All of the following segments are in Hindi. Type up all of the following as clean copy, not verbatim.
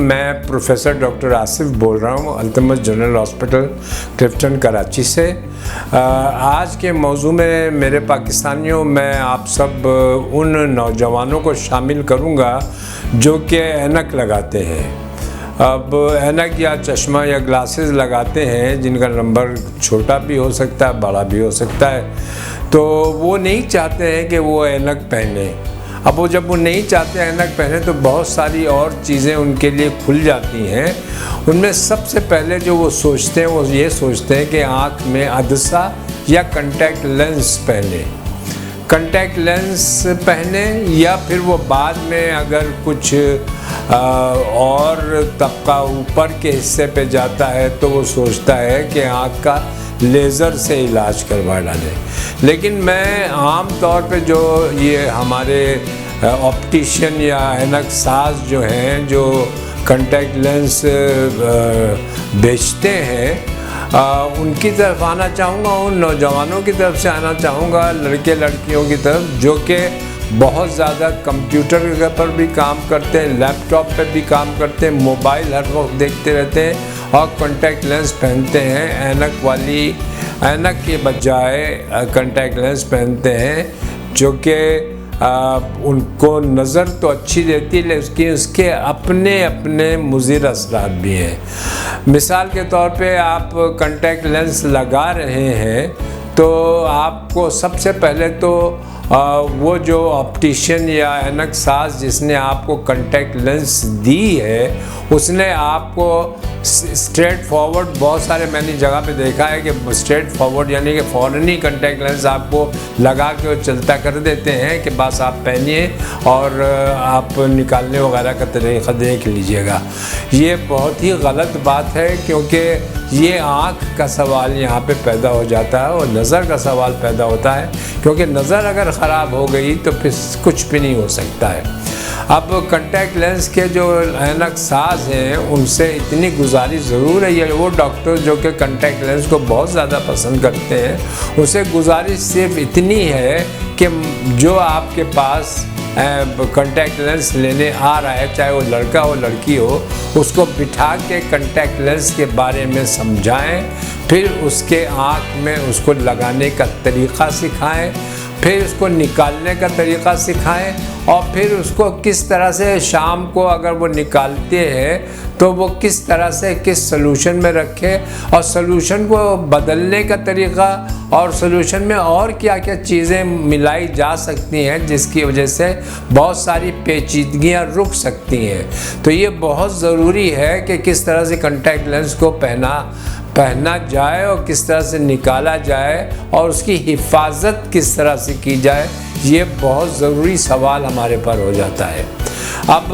मैं प्रोफेसर डॉक्टर आसिफ बोल रहा हूँ अल्तमश जनरल हॉस्पिटल क्लिफ्टन कराची से। आज के मौजू में मेरे पाकिस्तानियों मैं आप सब उन नौजवानों को शामिल करूँगा जो कि ऐनक लगाते हैं। अब ऐनक या चश्मा या ग्लासेस लगाते हैं जिनका नंबर छोटा भी हो सकता है, बड़ा भी हो सकता है, तो वो नहीं चाहते हैं कि वो ऐनक पहने। अब जब वो नहीं चाहते ऐनक पहने तो बहुत सारी और चीज़ें उनके लिए खुल जाती हैं। उनमें सबसे पहले जो वो सोचते हैं वो ये सोचते हैं कि आँख में अदसा या कॉन्टैक्ट लेंस पहने। कॉन्टैक्ट लेंस पहने या फिर वो बाद में अगर कुछ और तबका ऊपर के हिस्से पे जाता है तो वो सोचता है कि आँख का लेज़र से इलाज करवा डालें। लेकिन मैं आम तौर पे जो ये हमारे ऑप्टिशियन या ऐनक साज जो हैं जो कॉन्टैक्ट लेंस बेचते हैं उनकी तरफ आना चाहूँगा, उन नौजवानों की तरफ से आना चाहूँगा, लड़के लड़कियों की तरफ जो कि बहुत ज़्यादा कंप्यूटर पर भी काम करते हैं, लैपटॉप पे भी काम करते हैं, मोबाइल हर वक्त देखते रहते हैं और कॉन्टैक्ट लेंस पहनते हैं। ऐनक के बजाय कॉन्टैक्ट लेंस पहनते हैं जो कि उनको नज़र तो अच्छी देती है लेकिन उसके अपने मुज़िर असरात भी हैं। मिसाल के तौर पे आप कॉन्टैक्ट लेंस लगा रहे हैं तो आपको सबसे पहले तो वो जो ऑप्टिशियन या ऐनक साज जिसने आपको कॉन्टैक्ट लेंस दी है उसने आपको स्ट्रेट फॉरवर्ड, बहुत सारे मैंने जगह पे देखा है कि स्ट्रेट फॉरवर्ड यानी कि फ़ौरन ही कॉन्टैक्ट लेंस आपको लगा के चलता कर देते हैं कि बस आप पहनिए और आप निकालने वगैरह का तरीक़ा देख लीजिएगा। ये बहुत ही गलत बात है क्योंकि ये आँख का सवाल यहाँ पे पैदा हो जाता है और नज़र का सवाल पैदा होता है क्योंकि नज़र अगर ख़राब हो गई तो फिर कुछ भी नहीं हो सकता है। अब कॉन्टैक्ट लेंस के जो ऐनक साज हैं उनसे इतनी गुजारिश ज़रूर है, ये वो डॉक्टर जो कि कॉन्टैक्ट लेंस को बहुत ज़्यादा पसंद करते हैं उनसे गुजारिश सिर्फ इतनी है कि जो आपके पास कॉन्टैक्ट लेंस लेने आ रहा है, चाहे वो लड़का हो लड़की हो, उसको बिठा के कॉन्टैक्ट लेंस के बारे में समझाएं, फिर उसके आँख में उसको लगाने का तरीक़ा सिखाएं, फिर उसको निकालने का तरीक़ा सिखाएं और फिर उसको किस तरह से शाम को अगर वो निकालते हैं तो वो किस तरह से किस सलूशन में रखें और सलूशन को बदलने का तरीक़ा और सलूशन में और क्या क्या चीज़ें मिलाई जा सकती हैं जिसकी वजह से बहुत सारी पेचीदगियाँ रुक सकती हैं। तो ये बहुत ज़रूरी है कि किस तरह से कॉन्टैक्ट लेंस को पहना जाए और किस तरह से निकाला जाए और उसकी हिफाजत किस तरह से की जाए, ये बहुत ज़रूरी सवाल हमारे पर हो जाता है। अब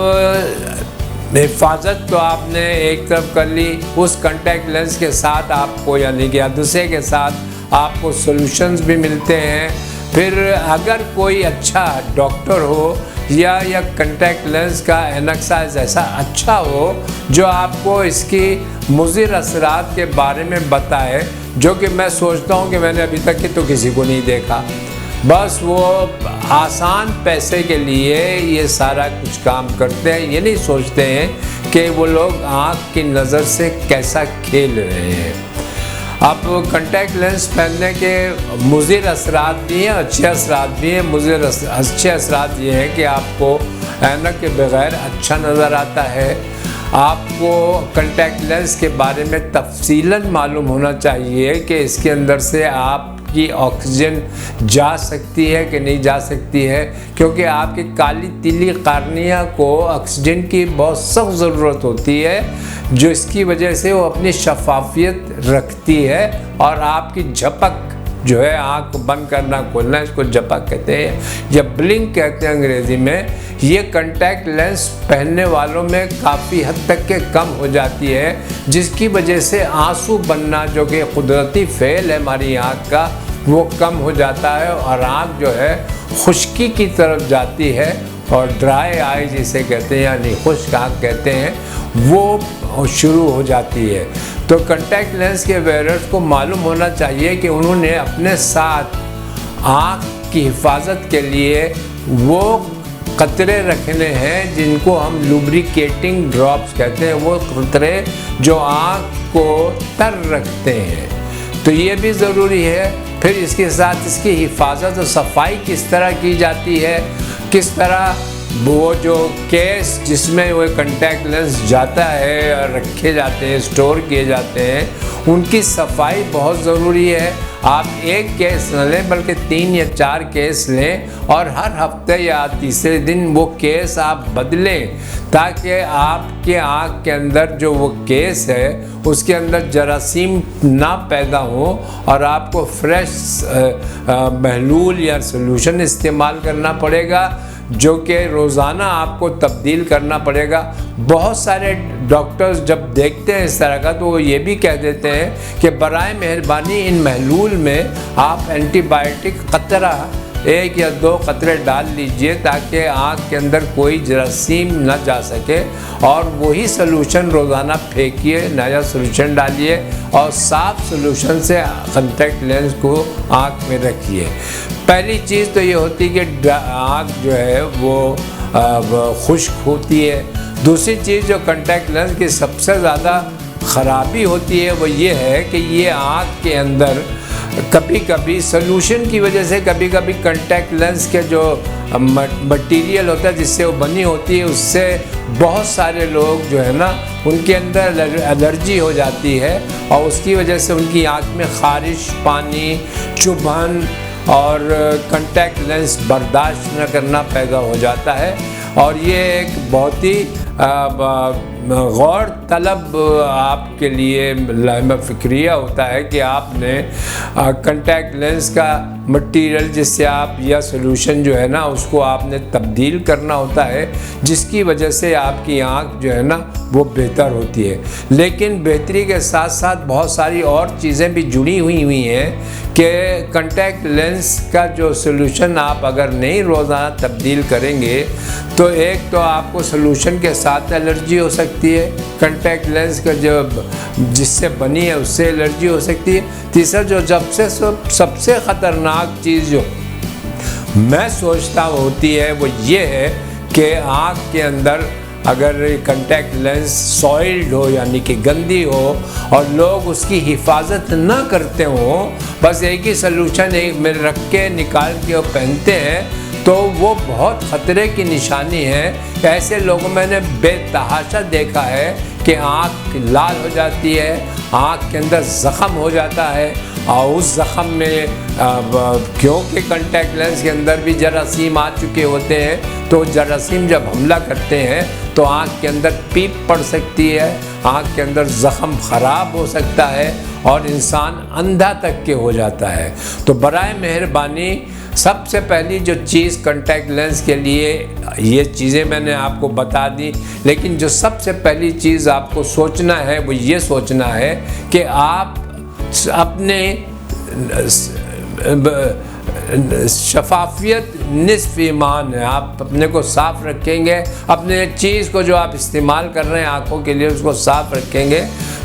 हिफाजत तो आपने एक तरफ कर ली, उस कॉन्टैक्ट लेंस के साथ आपको यानी कि दूसरे के साथ आपको सॉल्यूशंस भी मिलते हैं। फिर अगर कोई अच्छा डॉक्टर हो या कॉन्टैक्ट लेंस का ऐनक साज ऐसा अच्छा हो जो आपको इसकी मुज़िर असरात के बारे में बताए, जो कि मैं सोचता हूँ कि मैंने अभी तक तो किसी को नहीं देखा। बस वो आसान पैसे के लिए ये सारा कुछ काम करते हैं, ये नहीं सोचते हैं कि वो लोग आँख की नज़र से कैसा खेल रहे हैं। अब कॉन्टैक्ट लेंस पहनने के मुज़िर असरात भी हैं, अच्छे असरात भी हैं। अच्छे असरात ये हैं कि आपको ऐनक के बग़ैर अच्छा नज़र आता है। आपको कॉन्टैक्ट लेंस के बारे में तफसीलन मालूम होना चाहिए कि इसके अंदर से आपकी ऑक्सीजन जा सकती है कि नहीं जा सकती है, क्योंकि आपकी काली तीली कार्निया को ऑक्सीजन की बहुत सख्त ज़रूरत होती है जो इसकी वजह से वो अपनी शफाफियत रखती है और आपकी झपक जो है, आँख बंद करना खोलना, इसको झपक कहते हैं या ब्लिंक कहते हैं अंग्रेज़ी में, ये कॉन्टैक्ट लेंस पहनने वालों में काफ़ी हद तक के कम हो जाती है, जिसकी वजह से आंसू बनना जो कि कुदरती फ़ेल है हमारी आँख का, वो कम हो जाता है और आँख जो है खुश्की की तरफ जाती है और ड्राई आई जिसे कहते हैं यानी खुश्क आँख कहते हैं, वो शुरू हो जाती है। तो कॉन्टैक्ट लेंस के वेयरर्स को मालूम होना चाहिए कि उन्होंने अपने साथ आँख की हिफाजत के लिए वो कतरे रखने हैं जिनको हम लुब्रिकेटिंग ड्रॉप्स कहते हैं, वो कतरे जो आँख को तर रखते हैं, तो ये भी ज़रूरी है। फिर इसके साथ इसकी हिफाजत और सफाई किस तरह की जाती है, किस तरह वो जो केस जिसमें वो कंटैक्ट लेंस जाता है और रखे जाते हैं, स्टोर किए जाते हैं, उनकी सफाई बहुत ज़रूरी है। आप एक केस न लें बल्कि 3 या 4 केस लें और हर हफ्ते या तीसरे दिन वो केस आप बदलें, ताकि आपके आँख के अंदर जो वो केस है उसके अंदर जरासीम ना पैदा हो और आपको फ्रेश महलूल या सॉल्यूशन इस्तेमाल करना पड़ेगा, जो कि रोज़ाना आपको तब्दील करना पड़ेगा। बहुत सारे डॉक्टर्स जब देखते हैं इस तरह का तो वो ये भी कह देते हैं कि बराए मेहरबानी इन महलूल में आप एंटीबायोटिक कतरा 1 या 2 कतरे डाल लीजिए, ताकि आँख के अंदर कोई जरासीम न जा सके, और वही सॉल्यूशन रोज़ाना फेंकिए, नया सॉल्यूशन डालिए और साफ़ सॉल्यूशन से कॉन्टैक्ट लेंस को आँख में रखिए। पहली चीज़ तो ये होती है कि आँख जो है वो खुश्क होती है। दूसरी चीज़ जो कॉन्टैक्ट लेंस की सबसे ज़्यादा ख़राबी होती है वो ये है कि ये आँख के अंदर कभी कभी सॉल्यूशन की वजह से, कभी कभी कॉन्टैक्ट लेंस के जो मटेरियल होता है जिससे वो बनी होती है, उससे बहुत सारे लोग जो है ना उनके अंदर एलर्जी हो जाती है और उसकी वजह से उनकी आँख में ख़ारिश, पानी, चुभन और कॉन्टैक्ट लेंस बर्दाश्त न करना पैदा हो जाता है। और ये एक बहुत ही गौर तलब आपके लिए लाहिमा फ़िक्रिया होता है कि आपने कॉन्टैक्ट लेंस का मटेरियल जिससे आप या सॉल्यूशन जो है ना उसको आपने तब्दील करना होता है, जिसकी वजह से आपकी आँख जो है ना वो बेहतर होती है। लेकिन बेहतरी के साथ साथ बहुत सारी और चीज़ें भी जुड़ी हुई हैं कि कॉन्टैक्ट लेंस का जो सॉल्यूशन आप अगर नहीं रोज़ाना तब्दील करेंगे तो एक तो आपको सॉल्यूशन के साथ एलर्जी हो सकती है, कॉन्टैक्ट लेंस का जो जिससे बनी है उससे एलर्जी हो सकती है। तीसरा जो सबसे ख़तरनाक चीज़ जो मैं सोचता होती है वो ये है कि आँख के अंदर अगर कॉन्टैक्ट लेंस सॉइल्ड हो यानी कि गंदी हो और लोग उसकी हिफाजत ना करते हों, बस एक ही सॉल्यूशन एक में रख के निकाल के वो पहनते हैं, तो वो बहुत ख़तरे की निशानी है। ऐसे लोगों मैंने बेतहाशा देखा है कि आँख लाल हो जाती है, आँख के अंदर ज़ख़म हो जाता है और उस ज़ख़म में क्योंकि कॉन्टैक्ट लेंस के अंदर भी जरासीम आ चुके होते हैं, तो जरासीम जब हमला करते हैं तो आँख के अंदर पीप पड़ सकती है, आँख के अंदर ज़ख़म ख़राब हो सकता है और इंसान अंधा तक के हो जाता है। तो बराए मेहरबानी सबसे पहली जो चीज़ कॉन्टैक्ट लेंस के लिए, ये चीज़ें मैंने आपको बता दी, लेकिन जो सबसे पहली चीज़ आपको सोचना है वो ये सोचना है कि आप अपने शफाफियत निस्फ़ ईमान है। आप अपने को साफ़ रखेंगे, अपने चीज़ को जो आप इस्तेमाल कर रहे हैं आँखों के लिए उसको साफ़ रखेंगे,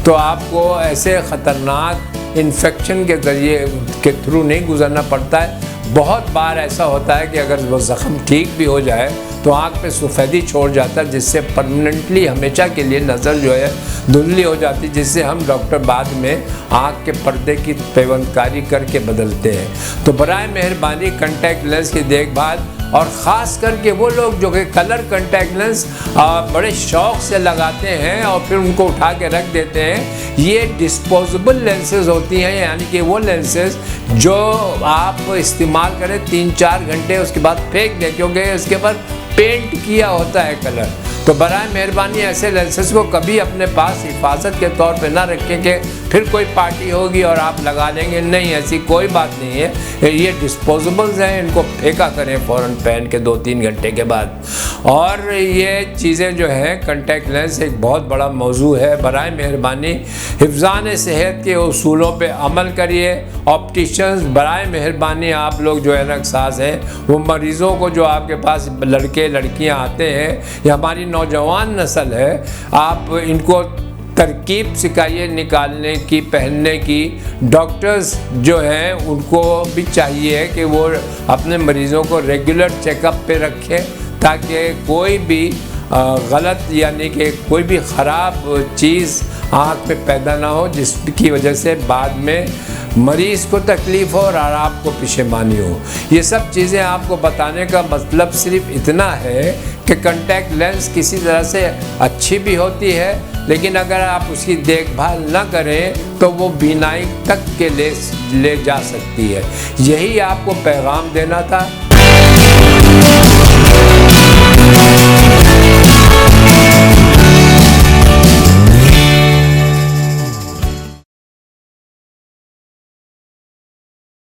तो आपको ऐसे ख़तरनाक इन्फेक्शन के ज़रिए के थ्रू नहीं गुज़रना पड़ता है। बहुत बार ऐसा होता है कि अगर वो ज़ख़म ठीक भी हो जाए तो आँख पे सफ़ेदी छोड़ जाता है, जिससे परमानेंटली हमेशा के लिए नज़र जो है धुंधली हो जाती है, जिससे हम डॉक्टर बाद में आँख के पर्दे की पेवंदकारी करके बदलते हैं। तो बराए मेहरबानी कॉन्टैक्ट लेंस की देखभाल, और ख़ास करके वो लोग जो कि कलर कॉन्टैक्ट लेंस बड़े शौक़ से लगाते हैं और फिर उनको उठा के रख देते हैं, ये डिस्पोजेबल लेंसेज होती हैं, यानी कि वो लेंसेज जो आप इस्तेमाल करें 3-4 घंटे उसके बाद फेंक दें, क्योंकि इसके ऊपर पेंट किया होता है कलर। तो बराए मेहरबानी ऐसे लेंसेज को कभी अपने पास हिफाजत के तौर पे ना रखें कि फिर कोई पार्टी होगी और आप लगा लेंगे, नहीं, ऐसी कोई बात नहीं है। ये डिस्पोजेबल्स हैं, इनको फेंका करें फ़ौरन पहन के 2-3 घंटे के बाद। और ये चीज़ें जो हैं कॉन्टैक्ट लेंस एक बहुत बड़ा मौजू है। बराए मेहरबानी हिफ़्ज़ान सेहत के उसूलों पे अमल करिए। ऑप्टिशियंस बराए मेहरबानी आप लोग जो है ना साज हैं, वो मरीज़ों को जो आपके पास लड़के लड़कियां आते हैं या हमारी नौजवान नस्ल है, आप इनको तरकीब सिखाइए निकालने की, पहनने की। डॉक्टर्स जो हैं उनको भी चाहिए कि वो अपने मरीज़ों को रेगुलर चेकअप पे रखें, ताकि कोई भी गलत यानी कि कोई भी ख़राब चीज़ आँख में पैदा ना हो, जिसकी वजह से बाद में मरीज़ को तकलीफ़ हो और आपको परेशानी हो। ये सब चीज़ें आपको बताने का मतलब सिर्फ इतना है कि कॉन्टैक्ट लेंस किसी तरह से अच्छी भी होती है, लेकिन अगर आप उसकी देखभाल ना करें तो वो बीनाई तक के ले जा सकती है। यही आपको पैगाम देना था।